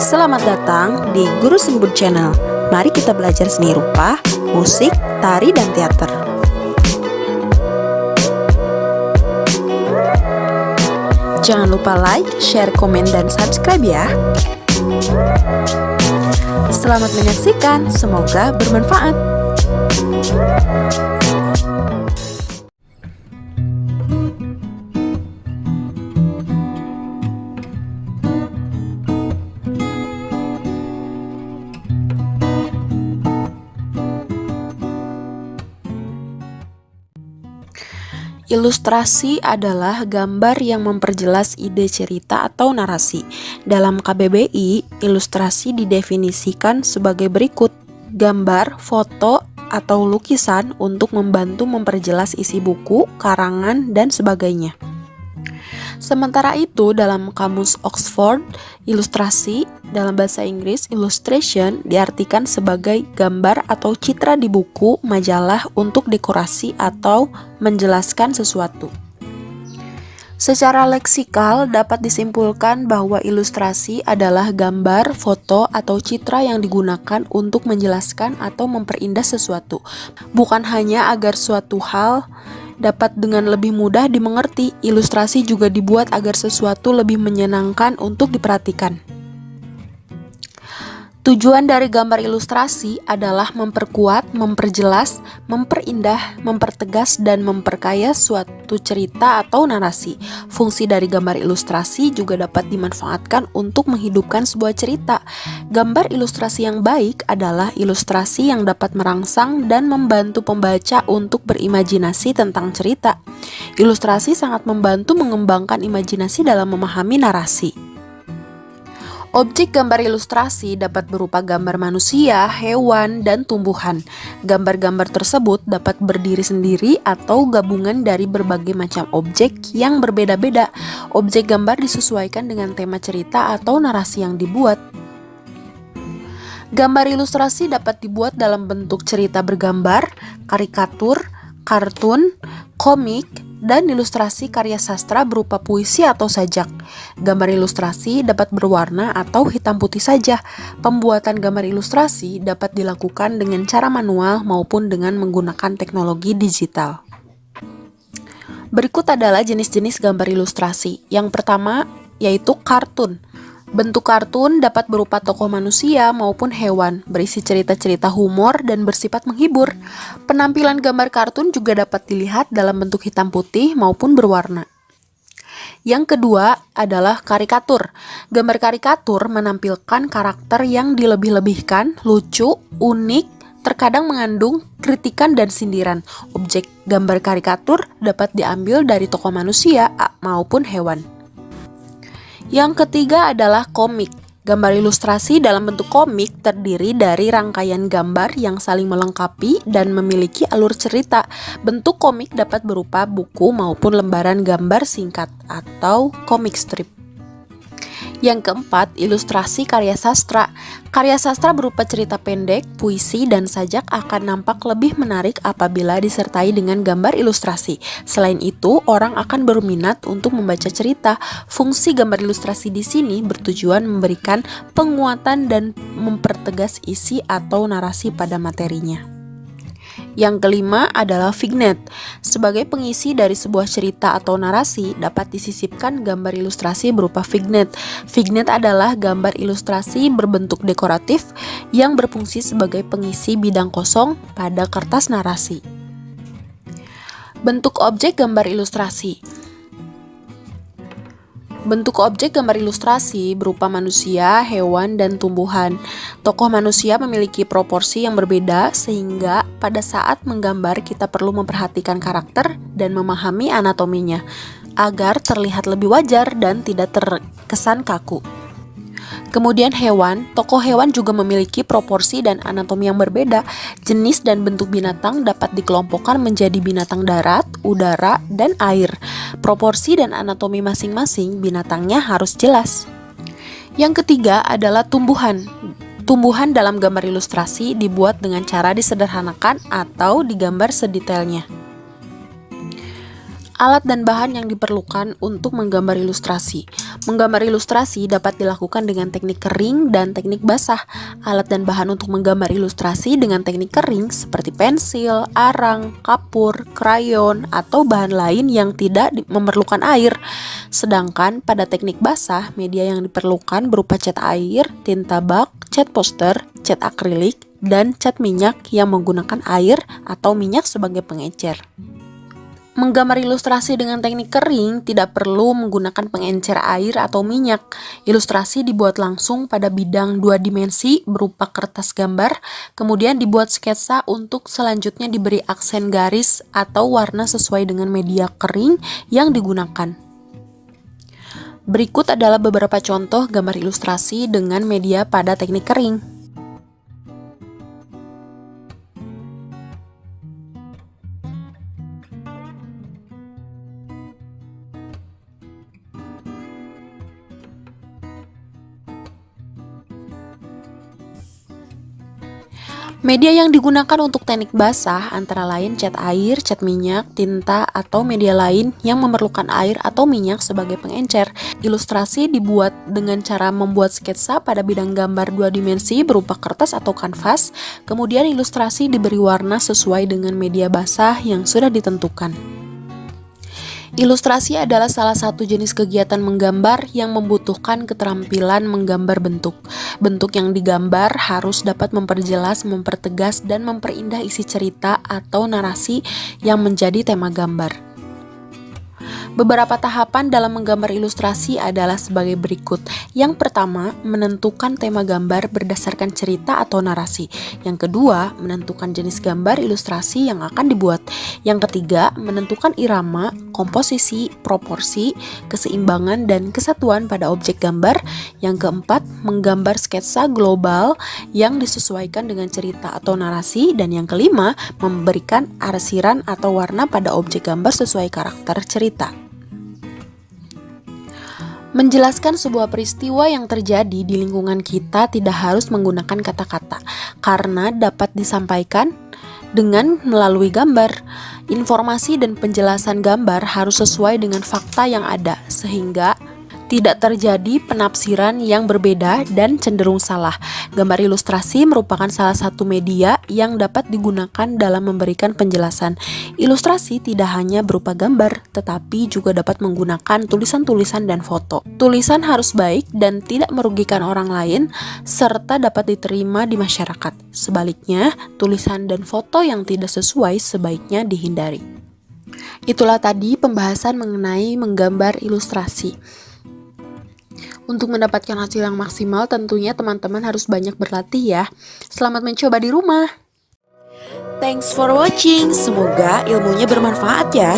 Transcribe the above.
Selamat datang di Guru Sembut Channel. Mari kita belajar seni rupa, musik, tari, dan teater. Jangan lupa like, share, komen, dan subscribe ya. Selamat menyaksikan, semoga bermanfaat. Ilustrasi adalah gambar yang memperjelas ide cerita atau narasi. Dalam KBBI, ilustrasi didefinisikan sebagai berikut: gambar, foto, atau lukisan untuk membantu memperjelas isi buku, karangan, dan sebagainya. Sementara itu, dalam kamus Oxford, ilustrasi dalam bahasa Inggris, illustration diartikan sebagai gambar atau citra di buku, majalah untuk dekorasi atau menjelaskan sesuatu. Secara leksikal dapat disimpulkan bahwa ilustrasi adalah gambar, foto, atau citra yang digunakan untuk menjelaskan atau memperindah sesuatu, bukan hanya agar suatu hal dapat dengan lebih mudah dimengerti. Ilustrasi juga dibuat agar sesuatu lebih menyenangkan untuk diperhatikan. Tujuan dari gambar ilustrasi adalah memperkuat, memperjelas, memperindah, mempertegas, dan memperkaya suatu cerita atau narasi. Fungsi dari gambar ilustrasi juga dapat dimanfaatkan untuk menghidupkan sebuah cerita. Gambar ilustrasi yang baik adalah ilustrasi yang dapat merangsang dan membantu pembaca untuk berimajinasi tentang cerita. Ilustrasi sangat membantu mengembangkan imajinasi dalam memahami narasi. Objek gambar ilustrasi dapat berupa gambar manusia, hewan, dan tumbuhan. Gambar-gambar tersebut dapat berdiri sendiri atau gabungan dari berbagai macam objek yang berbeda-beda. Objek gambar disesuaikan dengan tema cerita atau narasi yang dibuat. Gambar ilustrasi dapat dibuat dalam bentuk cerita bergambar, karikatur, kartun, komik, dan ilustrasi karya sastra berupa puisi atau sajak. Gambar ilustrasi dapat berwarna atau hitam putih saja. Pembuatan gambar ilustrasi dapat dilakukan dengan cara manual maupun dengan menggunakan teknologi digital. Berikut adalah jenis-jenis gambar ilustrasi. Yang pertama yaitu kartun. Bentuk kartun dapat berupa tokoh manusia maupun hewan, berisi cerita-cerita humor dan bersifat menghibur. Penampilan gambar kartun juga dapat dilihat dalam bentuk hitam putih maupun berwarna. Yang kedua adalah karikatur. Gambar karikatur menampilkan karakter yang dilebih-lebihkan, lucu, unik, terkadang mengandung kritikan dan sindiran. Objek gambar karikatur dapat diambil dari tokoh manusia maupun hewan. Yang ketiga adalah komik. Gambar ilustrasi dalam bentuk komik terdiri dari rangkaian gambar yang saling melengkapi dan memiliki alur cerita. Bentuk komik dapat berupa buku maupun lembaran gambar singkat atau comic strip. Yang keempat, ilustrasi karya sastra. Karya sastra berupa cerita pendek, puisi, dan sajak akan nampak lebih menarik apabila disertai dengan gambar ilustrasi. Selain itu, orang akan berminat untuk membaca cerita. Fungsi gambar ilustrasi di sini bertujuan memberikan penguatan dan mempertegas isi atau narasi pada materinya. Yang kelima adalah vignette. Sebagai pengisi dari sebuah cerita atau narasi, dapat disisipkan gambar ilustrasi berupa vignette. Vignette adalah gambar ilustrasi berbentuk dekoratif yang berfungsi sebagai pengisi bidang kosong pada kertas narasi. Bentuk objek gambar ilustrasi. Bentuk objek gambar ilustrasi berupa manusia, hewan, dan tumbuhan. Tokoh manusia memiliki proporsi yang berbeda sehingga pada saat menggambar kita perlu memperhatikan karakter dan memahami anatominya agar terlihat lebih wajar dan tidak terkesan kaku. Kemudian hewan, tokoh hewan juga memiliki proporsi dan anatomi yang berbeda. Jenis dan bentuk binatang dapat dikelompokkan menjadi binatang darat, udara, dan air. Proporsi dan anatomi masing-masing binatangnya harus jelas. Yang ketiga adalah tumbuhan. Tumbuhan dalam gambar ilustrasi dibuat dengan cara disederhanakan atau digambar sedetailnya. Alat dan bahan yang diperlukan untuk menggambar ilustrasi. Menggambar ilustrasi dapat dilakukan dengan teknik kering dan teknik basah. Alat dan bahan untuk menggambar ilustrasi dengan teknik kering seperti pensil, arang, kapur, krayon, atau bahan lain yang tidak memerlukan air. Sedangkan pada teknik basah, media yang diperlukan berupa cat air, tinta bak, cat poster, cat akrilik, dan cat minyak yang menggunakan air atau minyak sebagai pengecer. Menggambar ilustrasi dengan teknik kering tidak perlu menggunakan pengencer air atau minyak. Ilustrasi dibuat langsung pada bidang 2 dimensi berupa kertas gambar, kemudian dibuat sketsa untuk selanjutnya diberi aksen garis atau warna sesuai dengan media kering yang digunakan. Berikut adalah beberapa contoh gambar ilustrasi dengan media pada teknik kering. Media yang digunakan untuk teknik basah antara lain cat air, cat minyak, tinta, atau media lain yang memerlukan air atau minyak sebagai pengencer. Ilustrasi dibuat dengan cara membuat sketsa pada bidang gambar 2 dimensi berupa kertas atau kanvas, kemudian ilustrasi diberi warna sesuai dengan media basah yang sudah ditentukan. Ilustrasi adalah salah satu jenis kegiatan menggambar yang membutuhkan keterampilan menggambar bentuk. Bentuk yang digambar harus dapat memperjelas, mempertegas, dan memperindah isi cerita atau narasi yang menjadi tema gambar. Beberapa tahapan dalam menggambar ilustrasi adalah sebagai berikut. Yang pertama, menentukan tema gambar berdasarkan cerita atau narasi. Yang kedua, menentukan jenis gambar ilustrasi yang akan dibuat. Yang ketiga, menentukan irama, komposisi, proporsi, keseimbangan, dan kesatuan pada objek gambar. Yang keempat, menggambar sketsa global yang disesuaikan dengan cerita atau narasi. Dan yang kelima, memberikan arsiran atau warna pada objek gambar sesuai karakter cerita. Menjelaskan sebuah peristiwa yang terjadi di lingkungan kita tidak harus menggunakan kata-kata, karena dapat disampaikan dengan melalui gambar. Informasi dan penjelasan gambar harus sesuai dengan fakta yang ada, sehingga tidak terjadi penafsiran yang berbeda dan cenderung salah. Gambar ilustrasi merupakan salah satu media yang dapat digunakan dalam memberikan penjelasan. Ilustrasi tidak hanya berupa gambar, tetapi juga dapat menggunakan tulisan-tulisan dan foto. Tulisan harus baik dan tidak merugikan orang lain, serta dapat diterima di masyarakat. Sebaliknya, tulisan dan foto yang tidak sesuai sebaiknya dihindari. Itulah tadi pembahasan mengenai menggambar ilustrasi. Untuk mendapatkan hasil yang maksimal, tentunya teman-teman harus banyak berlatih ya. Selamat mencoba di rumah. Thanks for watching. Semoga ilmunya bermanfaat ya.